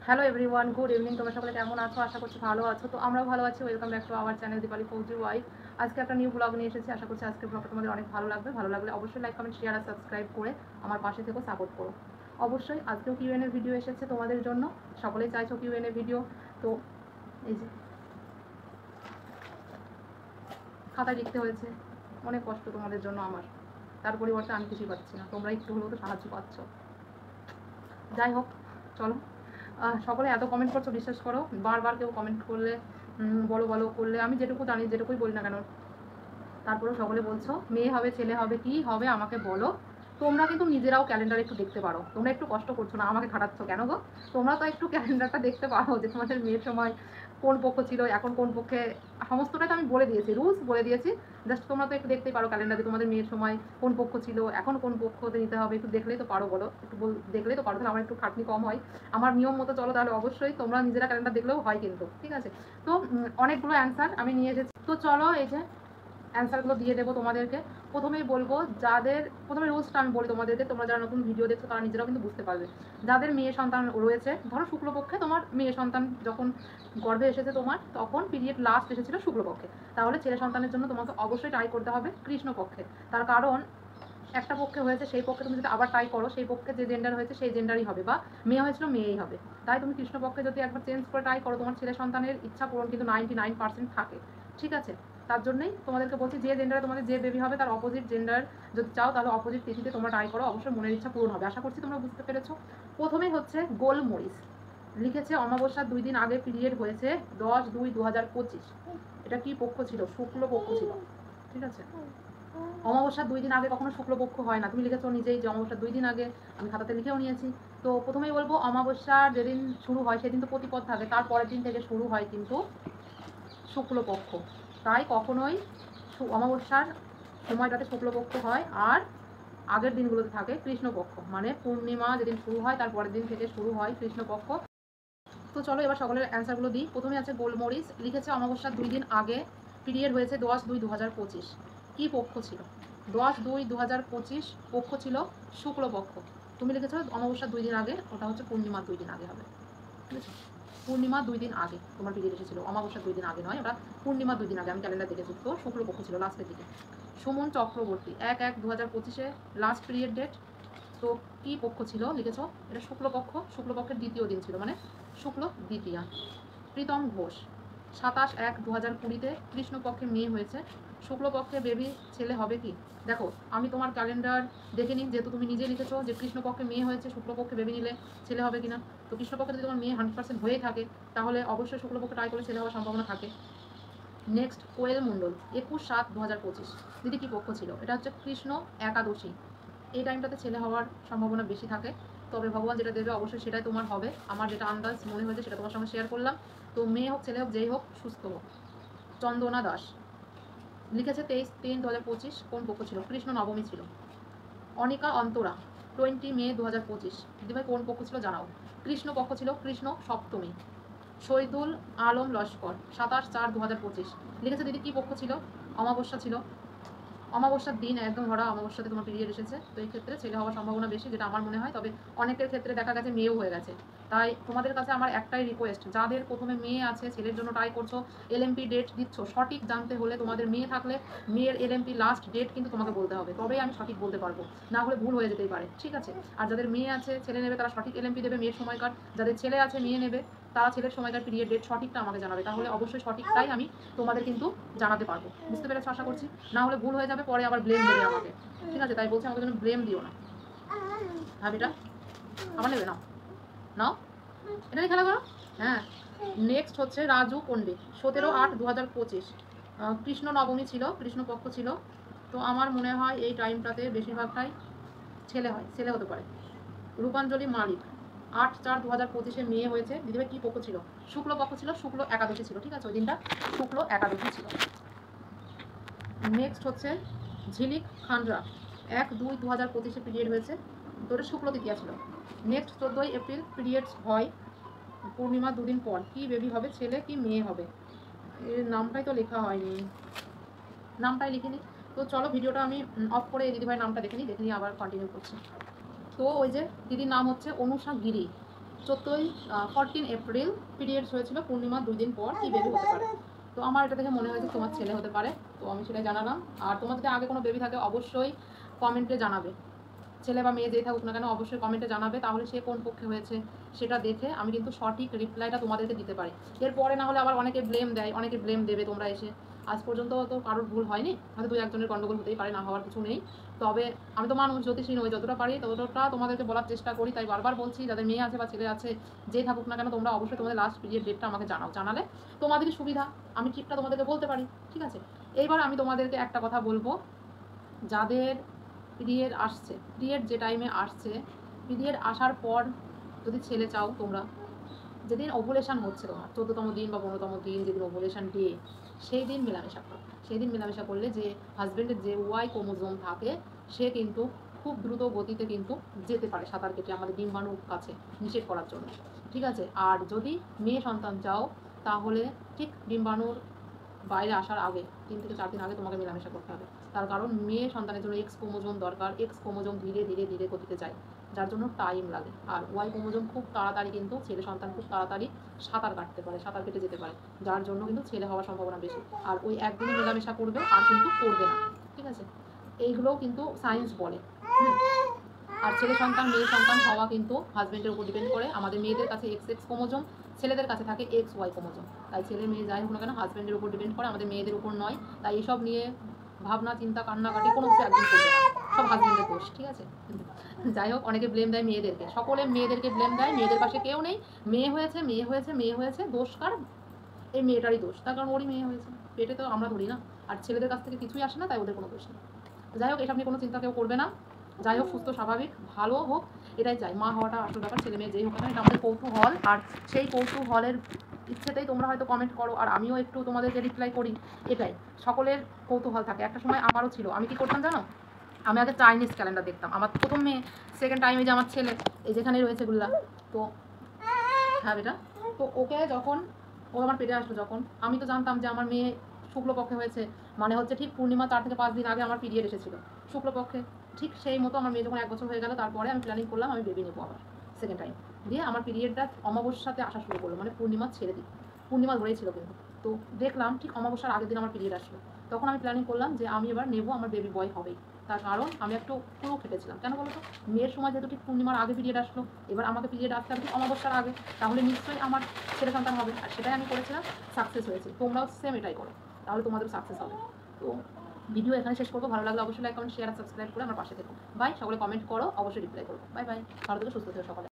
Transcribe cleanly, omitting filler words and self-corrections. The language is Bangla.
Hello everyone, good evening. তোমরা সকলে কেমন আছো? আশা করছি ভালো আছো। তো আমরাও ভালো আছি। Welcome back to our channel Dipali Fauji wife. আজকে একটা নিউ ব্লগ নিয়ে এসেছি। আশা করছি আজকের ব্লগটা তোমাদের অনেক ভালো লাগবে। ভালো লাগলে অবশ্যই লাইক, কমেন্ট, শেয়ার আর সাবস্ক্রাইব করে আমার পাশে থেকে সাপোর্ট করো। অবশ্যই আজকেও কিউএনএ ভিডিও এসেছে তোমাদের জন্য। সকলেই চাইছো কিউএনএ ভিডিও। তো এই যে খাতায় লিখতে হয়েছে, অনেক কষ্ট তোমাদের জন্য আমার। তার পরিবর্তে আমি কিছুই পাচ্ছি না, তোমরা একটু হলেও তো সাহায্য পাচ্ছ। যাই হোক, চলো। সকলে এত কমেন্ট করছো, বিশ্বাস করো। বারবার কেউ কমেন্ট করলে বলো বলো করলে আমি যেটুকু জানি, যেটুকুই বলি না কেন, তারপরেও সকলে বলছো মেয়ে হবে, ছেলে হবে, কি হবে আমাকে বলো। তোমরা কিন্তু নিজেরাও ক্যালেন্ডার একটু দেখতে পারো। তোমরা একটু কষ্ট করছো না, আমাকে খাটাচ্ছ কেন গো? তোমরা তো একটু ক্যালেন্ডারটা দেখতে পারো যে তোমাদের মেয়ের সময় কোন পক্ষ ছিল, এখন কোন পক্ষে। সমস্তটাই তো আমি বলে দিয়েছি, রুলস বলে দিয়েছি। জাস্ট তোমরা তো একটু দেখতেই পারো ক্যালেন্ডারে তোমাদের মেয়ের সময় কোন পক্ষ ছিল, এখন কোন পক্ষতে নিতে হবে, একটু দেখলেই তো পারো। বলো, একটু দেখলেই তো পারো, তাহলে আমার একটু খাটনি কম হয়। আমার নিয়ম মতো চলো, তাহলে অবশ্যই তোমরা নিজেরা ক্যালেন্ডার দেখলেও হয় কিন্তু, ঠিক আছে? তো অনেকগুলো অ্যান্সার আমি নিয়ে এসেছি। তো চলো, এই যে অ্যান্সারগুলো দিয়ে দেবো তোমাদেরকে। প্রথমেই বলবো, যাদের প্রথমে রুলসটা আমি বলি তোমাদেরকে, তোমরা যারা নতুন ভিডিও দেখছো তারা নিজেরাও কিন্তু বুঝতে পারবে। যাদের মেয়ে সন্তান রয়েছে, ধরো শুক্লপক্ষে তোমার মেয়ে সন্তান যখন গর্ভে এসেছে তোমার, তখন পিরিয়ড লাস্ট এসেছিল শুক্লপক্ষে, তাহলে ছেলে সন্তানের জন্য তোমাকে অবশ্যই ট্রাই করতে হবে কৃষ্ণপক্ষে। তার কারণ একটা পক্ষে হয়েছে, সেই পক্ষে তুমি যদি আবার ট্রাই করো, সেই পক্ষে যে জেন্ডার হয়েছে সেই জেন্ডারই হবে, বা মেয়ে হয়েছিল মেয়েই হবে। তাই তুমি কৃষ্ণপক্ষে যদি একবার চেঞ্জ করে ট্রাই করো, তোমার ছেলে সন্তানের ইচ্ছা পূরণ কিন্তু 99% থাকে, ঠিক আছে? তার জন্যই তোমাদেরকে বলছি, যে জেন্ডারে তোমাদের যে বেবি হবে তার অপোজিট জেন্ডার যদি চাও, তাহলে অপোজিট তিথিতে তোমরা ট্রাই করো, অবশ্যই মনের ইচ্ছা পূরণ হবে। আশা করছি তোমরা বুঝতে পেরেছো। প্রথমেই হচ্ছে গোলমরিচ। লিখেছে অমাবস্যার 2 দিন আগে পিরিয়ড হয়েছে, 10/2/2025। এটা কি পক্ষ ছিল? শুক্ল পক্ষ ছিল, ঠিক আছে? অমাবস্যার 2 দিন আগে কখনো শুক্লপক্ষ হয় না। তুমি লিখেছো নিজেই যে অমাবস্যার 2 দিন আগে, আমি খাতাতে লিখেও নিয়েছি। তো প্রথমেই বলবো, অমাবস্যার যেদিন শুরু হয় সেদিন তো প্রতিপদ থাকে, তার পরের দিন থেকে শুরু হয় কিন্তু শুক্লপক্ষ। তাই কখনোই অমাবস্যার সময়টাতে শুক্লপক্ষ হয়, আর আগের দিনগুলোতে থাকে কৃষ্ণপক্ষ। মানে পূর্ণিমা যেদিন শুরু হয় তার পরের দিন থেকে শুরু হয় কৃষ্ণপক্ষ। তো চলো এবার সকলের অ্যান্সারগুলো দিই। প্রথমে আছে গোলমরিচ। লিখেছে অমাবস্যার 2 দিন আগে পিরিয়ড হয়েছে, 10/2/2025। কী পক্ষ ছিল? 10/2/2025 পক্ষ ছিল শুক্লপক্ষ। তুমি লিখেছো অমাবস্যার 2 দিন আগে, ওটা হচ্ছে পূর্ণিমার 2 দিন আগে হবে, ঠিক আছে? পূর্ণিমা 2 দিন আগে তোমার পিরিয়ড এসেছিল, অমাবস্যার 2 দিন আগে নয়, ওটা পূর্ণিমা 2 দিন আগে। আমি ক্যালেন্ডার দেখেছি, তো শুক্লপক্ষ ছিল লাস্টের দিকে। Suman Chakraborty, 1/1/2025 last period date. তো কি পক্ষ ছিল? লিখেছ এটা শুক্লপক্ষ, শুক্লপক্ষের দ্বিতীয় দিন ছিল, মানে শুক্ল দ্বিতীয়া। প্রীতম ঘোষ, 27/1/2020 কৃষ্ণপক্ষে মেয়ে হয়েছে, শুক্লপক্ষে বেবি ছেলে হবে কি? দেখো, আমি তোমার ক্যালেন্ডার দেখে নিই, যেহেতু তুমি নিজে লিখেছো যে কৃষ্ণপক্ষে মেয়ে হয়েছে, শুক্লপক্ষে বেবি নিলে ছেলে হবে কিনা। তো কৃষ্ণপক্ষে যদি তোমার মেয়ে 100% হয়ে থাকে, তাহলে অবশ্যই শুক্লপক্ষে ট্রাই করলে ছেলে হওয়ার সম্ভাবনা থাকে। নেক্সট, কোয়েল মণ্ডল, 21/7/2025। দিদি কি পক্ষ ছিল? এটা হচ্ছে কৃষ্ণ একাদশী। এই টাইমটাতে ছেলে হওয়ার সম্ভাবনা বেশি থাকে, তবে ভগবান যেটা দেবে অবশ্যই সেটাই তোমার হবে। আমার যেটা আন্দাজ মনে হয়েছে সেটা তোমার সঙ্গে শেয়ার করলাম। তো মেয়ে হোক ছেলে হোক যেই হোক, সুস্থ হোক। চন্দনা দাস লিখেছে 23/3/2025। কোন পক্ষ ছিল? কৃষ্ণ নবমী ছিল। অনিকা অন্তরা, 20 মে 2025। দিদিভাই কোন পক্ষ ছিল জানাও। কৃষ্ণ পক্ষ ছিল, কৃষ্ণ সপ্তমী। শহীদুল আলম লস্কর, 27/4/2025। লিখেছে দিদি কি পক্ষ ছিল? অমাবস্যা ছিল। অমাবস্যার দিন একদম ধরা অমাবস্যাতে তোমার পিরিয়ড এসেছে, তো এই ক্ষেত্রে ছেলে হওয়ার সম্ভাবনা বেশি, যেটা আমার মনে হয়। তবে অনেকের ক্ষেত্রে দেখা গেছে মেয়েও হয়ে গেছে। তাই তোমাদের কাছে আমার একটাই রিকোয়েস্ট, যাদের প্রথমে মেয়ে আছে, ছেলের জন্য ট্রাই করছো, এলএমপি ডেট দিচ্ছ, সঠিক জানতে হলে তোমাদের মেয়ে থাকলে মেয়ের এলএমপি লাস্ট ডেট কিন্তু তোমাকে বলতে হবে, তবেই আমি সঠিক বলতে পারবো, না হলে ভুল হয়ে যেতেই পারে, ঠিক আছে? আর যাদের মেয়ে আছে ছেলে নেবে, তারা সঠিক এলএমপি দেবে মেয়ের সময়কার। যাদের ছেলে আছে মেয়ে নেবে, তারা ছেলের সময়কার পিরিয়ড ডেট সঠিকটা আমাকে জানাবে, তাহলে অবশ্যই সঠিকটাই আমি তোমাদের কিন্তু জানাতে পারবো। বুঝতে পেরেছো আশা করছি? না হলে ভুল হয়ে যাবে, পরে আবার ব্লেম দেবে আমাকে, ঠিক আছে? তাই বলছি, আমাকে যেন ব্লেম দিও না। হ্যাঁ বেটা, আবার নেবে? নাও নাও, এটা নিয়ে খেলা করো। হ্যাঁ। নেক্সট হচ্ছে রাজু পণ্ডিত, 17/8/2025। কৃষ্ণ নবমী ছিল, কৃষ্ণপক্ষ ছিল। তো আমার মনে হয় এই টাইমটাতে বেশিরভাগটাই ছেলে হয়, ছেলে হতে পারে। রূপাঞ্জলি মালিক, 8/4/2025 মেয়ে হয়েছে। দিদিভাই কি পক্ষ ছিল? শুক্লপক্ষ ছিল, শুক্ল একাদশী ছিল, ঠিক আছে? ওই দিনটা শুক্ল একাদশী ছিল। নেক্সট হচ্ছে ঝিলিক খানরা, 1/2/2025 পিরিয়ড হয়েছে, তো এটা শুক্ল তৃতীয়া ছিল। নেক্সট 14 এপ্রিল পিরিয়ডস হয়, পূর্ণিমা 2 দিন পর। কি বেবি হবে, ছেলে কি মেয়ে হবে? এর নামটাই তো লেখা হয়নি, নামটাই লিখিনি। তো চলো ভিডিওটা আমি অফ করে দিদিভাইয়ের নামটা দেখে নিই, আবার কন্টিনিউ করছি। তো ওই যে দিদির নাম হচ্ছে অনুষা গিরি, 14 এপ্রিল পিরিয়ডস হয়েছিল, পূর্ণিমা 2 দিন পর, কি বেবি হতে পারে? তো আমার এটা দেখে মনে হয়েছে তোমার ছেলে হতে পারে, তো আমি সেটাই জানালাম। আর তোমার যদি আগে কোনো বেবি থাকে অবশ্যই কমেন্টে জানাবে, ছেলে বা মেয়ে যেই থাকুক না কেন অবশ্যই কমেন্টে জানাবে, তাহলে সে কোন পক্ষে হয়েছে সেটা দেখে আমি কিন্তু সঠিক রিপ্লাইটা তোমাদেরকে দিতে পারি। এরপরে না হলে আবার অনেকে ব্লেম দেয়, অনেকে ব্লেম দেবে তোমরা এসে। আজ পর্যন্ত তো কারোর ভুল হয়নি, হয়তো 2-1 জনের গন্ডগোল হতেই পারে, না হওয়ার কিছু নেই। তবে আমি তো মানুষ, জ্যোতিষী নই, যতটা পারি ততটা তোমাদেরকে বলার চেষ্টা করি। তাই বারবার বলছি, যাদের মেয়ে আছে বা ছেলে আছে, যে থাকুক না কেন, তোমরা অবশ্যই তোমাদের লাস্ট পিরিয়ড ডেটটা আমাকে জানাও, জানালে তোমাদেরই সুবিধা, আমি ঠিকটা তোমাদেরকে বলতে পারি। ঠিক আছে, এইবার আমি তোমাদেরকে একটা কথা বলবো, যাদের পিরিয়ড আসছে, পিরিয়ড যে টাইমে আসছে, পিরিয়ড আসার পর যদি ছেলে চাও, তোমরা যেদিন ওভুলেশন হচ্ছে তোমার 14তম দিন বা 15তম দিন, যেদিন ওভুলেশন ডে, সেই দিন মেলামেশা করো। সেই দিন মেলামেশা করলে যে হাজব্যান্ডের যে ওয়াই ক্রোমোজোম থাকে, সে কিন্তু খুব দ্রুত গতিতে কিন্তু যেতে পারে সাঁতার কেটে আমাদের ডিম্বাণুর কাছে নিষেধ করার জন্য। ঠিক আছে, আর যদি মেয়ে সন্তান চাও, তাহলে ঠিক ডিম্বাণুর বাইরে আসার আগে 3 থেকে 4 দিন আগে তোমাকে মেলামেশা করতে হবে। তার কারণ মেয়ে সন্তানের জন্য এক্স ক্রোমোজোম দরকার, এক্স ক্রোমোজোম ধীরে ধীরে ধীরে গতিতে যায়, যার জন্য টাইম লাগে। আর ওয়াই ক্রোমোজোম খুব তাড়াতাড়ি কিন্তু ছেলে সন্তান খুব তাড়াতাড়ি সাঁতার কাটতে পারে, সাঁতার কেটে যেতে পারে, যার জন্য কিন্তু ছেলে হওয়ার সম্ভাবনা বেশি। আর ওই একদিনই মেলামেশা করবে, আর কিন্তু করবে না। ঠিক আছে, এইগুলোও কিন্তু সায়েন্স বলে। আর ছেলে সন্তান মেয়ে সন্তান হওয়া কিন্তু হাজব্যান্ডের উপর ডিপেন্ড করে। আমাদের মেয়েদের কাছে এক্স এক্স ক্রোমোজোম, ছেলেদের কাছে থাকে এক্স ওয়াই ক্রোমোজোম। তাই ছেলে মেয়ে যাই হোক না কেন হাজব্যান্ডের উপর ডিপেন্ড করে, আমাদের মেয়েদের উপর নয়। তাই এসব নিয়ে ভাবনা চিন্তা কান্নাকাটি কোনো কিছু একদিন করবে না, সব হাজব্যান্ডের দোষ। ঠিক আছে, যাই হোক, অনেকে ব্লেম দেয় মেয়েদেরকে, সকলে মেয়েদেরকে ব্লেম দেয়, মেয়েদের পাশে কেউ নেই। মেয়ে হয়েছে মেয়ে হয়েছে মেয়ে হয়েছে, দোষ কার? এই মেয়েটারই দোষ, তার কারণ ওরই মেয়ে হয়েছে, পেটে তো আমরা ধরি না। আর ছেলেদের কাছ থেকে কিছুই আসে না, তাই ওদের কোনো দোষ নেই। যাই হোক, এসব নিয়ে কোনো চিন্তা কেউ করবে না। যাই হোক, সুস্থ স্বাভাবিক ভালো হোক, এটাই চাই। মা হওয়াটা আসল ব্যাপার, ছেলে মেয়ে যেই হোক না, এটা আমাদের কৌতূহল। আর সেই কৌতূহলের ইচ্ছেতেই তোমরা হয়তো কমেন্ট করো, আর আমিও একটু তোমাদেরকে রিপ্লাই করি। এটাই, সকলের কৌতূহল থাকে। একটা সময় আমারও ছিল, আমি কি করতাম জানো? আমি আগে চাইনিজ ক্যালেন্ডার দেখতাম। আমার প্রথম মেয়ে, সেকেন্ড টাইমে যে আমার ছেলে, এই যেখানে রয়েছে গুল্লা, তো হ্যাঁ বেটা, তো ওকে যখন ও আমার পেটে আসলো, যখন আমি তো জানতাম যে আমার মেয়ে শুক্লপক্ষে হয়েছে, মানে হচ্ছে ঠিক পূর্ণিমা 4 থেকে 5 দিন আগে আমার পিরিয়ড এসেছিল শুক্লপক্ষে। ঠিক সেই মতো আমার মেয়ে যখন 1 বছর হয়ে গেল, তারপরে আমি প্ল্যানিং করলাম আমি বেবি নেবো আবার সেকেন্ড টাইম। দিয়ে আমার পিরিয়ডটা অমাবস্যাতে আসা শুরু করলো, মানে পূর্ণিমা ছেড়ে দিই, পূর্ণিমা ধরেই ছিল কিন্তু। তো দেখলাম ঠিক অমাবস্যার আগের দিন আমার পিরিয়ড আসলো, তখন আমি প্ল্যানিং করলাম যে আমি এবার নেবো, আমার বেবি বয় হবেই। তার কারণ আমি একটু পুরো খেটেছিলাম, কেন বলো তো? মেয়ের সময় যেহেতু ঠিক পূর্ণিমার আগে পিরিয়ড আসলো, এবার আমাকে পিরিয়ড আসতে হবে ঠিক অমাবস্যার আগে, তাহলে নিশ্চয়ই আমার ছেলে সন্তান হবে। আর সেটাই আমি করেছিলাম, সাকসেস হয়েছে। তোমরাও সেম এটাই করো, তাহলে তোমাদের সাকসেস হবে। তো ভিডিও এখানে শেষ করবো, ভালো লাগলে অবশ্যই লাইক কমেন্ট শেয়ার আর সাবস্ক্রাইব করে আমার পাশে থেকো। বাই, সকলে কমেন্ট করো, অবশ্যই রিপ্লাই করবো। বাই বাই, ভালো থেকে সুস্থ থেকো সকলে।